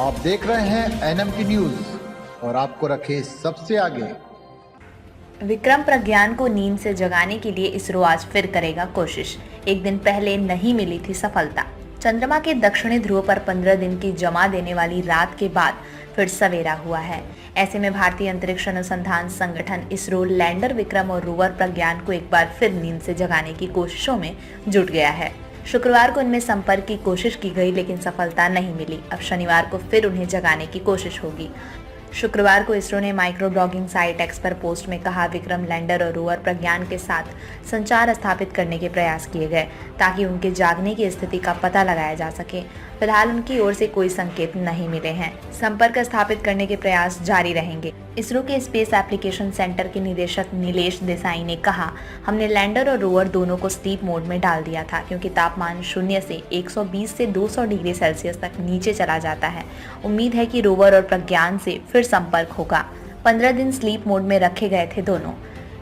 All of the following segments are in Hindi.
आप देख रहे हैं एनएमटी न्यूज और आपको रखे सबसे आगे। विक्रम प्रज्ञान को नींद से जगाने के लिए इसरो आज फिर करेगा कोशिश। एक दिन पहले नहीं मिली थी सफलता। चंद्रमा के दक्षिणी ध्रुव पर 15 दिन की जमा देने वाली रात के बाद फिर सवेरा हुआ है। ऐसे में भारतीय अंतरिक्ष अनुसंधान संगठन इसरो लैंडर विक्रम और रोवर प्रज्ञान को एक बार फिर नींद से जगाने की कोशिशों में जुट गया है। शुक्रवार को इनमें संपर्क की कोशिश की गई, लेकिन सफलता नहीं मिली। अब शनिवार को फिर उन्हें जगाने की कोशिश होगी। शुक्रवार को इसरो ने माइक्रो ब्लॉगिंग साइट एक्स पर पोस्ट में कहा, विक्रम लैंडर और रोवर प्रज्ञान के साथ संचार स्थापित करने के प्रयास किए गए ताकि उनके जागने की स्थिति का पता लगाया जा सके। फिलहाल उनकी ओर से कोई संकेत नहीं मिले हैं। संपर्क स्थापित करने के प्रयास जारी रहेंगे। इसरो के स्पेस एप्लीकेशन सेंटर के निदेशक नीलेश देसाई ने कहा, हमने लैंडर और रोवर दोनों को स्लीप मोड में डाल दिया था क्योंकि तापमान 0 से 120 से 200 डिग्री सेल्सियस तक नीचे चला जाता है। उम्मीद है कि रोवर और प्रज्ञान से फिर संपर्क होगा। 15 दिन स्लीप मोड में रखे गए थे दोनों।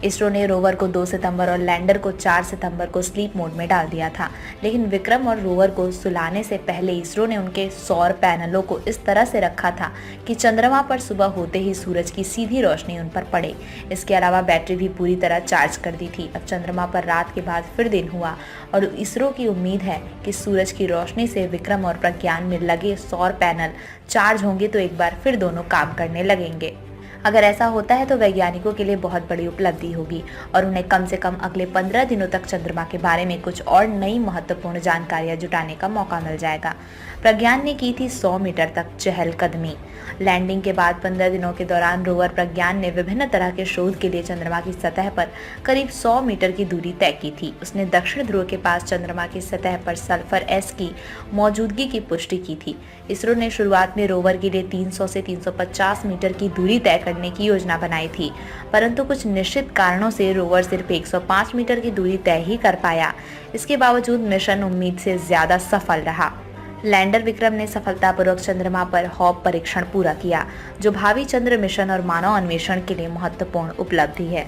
इसरो ने रोवर को 2 सितंबर और लैंडर को 4 सितंबर को स्लीप मोड में डाल दिया था, लेकिन विक्रम और रोवर को सुलाने से पहले इसरो ने उनके सौर पैनलों को इस तरह से रखा था कि चंद्रमा पर सुबह होते ही सूरज की सीधी रोशनी उन पर पड़े। इसके अलावा बैटरी भी पूरी तरह चार्ज कर दी थी। अब चंद्रमा पर रात के बाद फिर दिन हुआ और इसरो की उम्मीद है कि सूरज की रोशनी से विक्रम और प्रज्ञान में लगे सौर पैनल चार्ज होंगे तो एक बार फिर दोनों काम करने लगेंगे। अगर ऐसा होता है तो वैज्ञानिकों के लिए बहुत बड़ी उपलब्धि होगी और उन्हें कम से कम अगले 15 दिनों तक चंद्रमा के बारे में कुछ और नई महत्वपूर्ण जानकारियां जुटाने का मौका मिल जाएगा। प्रज्ञान ने की थी 100 मीटर तक चहलकदमी। लैंडिंग के बाद 15 दिनों के दौरान रोवर प्रज्ञान ने विभिन्न तरह के शोध के लिए चंद्रमा की सतह पर करीब 100 मीटर की दूरी तय की थी। उसने दक्षिण ध्रुव के पास चंद्रमा की सतह पर सल्फर एस की मौजूदगी की पुष्टि की थी। इसरो ने शुरुआत में रोवर के लिए 300 से 350 मीटर की दूरी तय करने की योजना बनाई थी, परंतु कुछ निश्चित कारणों से रोवर सिर्फ 105 मीटर की दूरी तय ही कर पाया। इसके बावजूद मिशन उम्मीद से ज्यादा सफल रहा। लैंडर विक्रम ने सफलतापूर्वक चंद्रमा पर हॉप परीक्षण पूरा किया, जो भावी चंद्र मिशन और मानव अन्वेषण के लिए महत्वपूर्ण उपलब्धि है।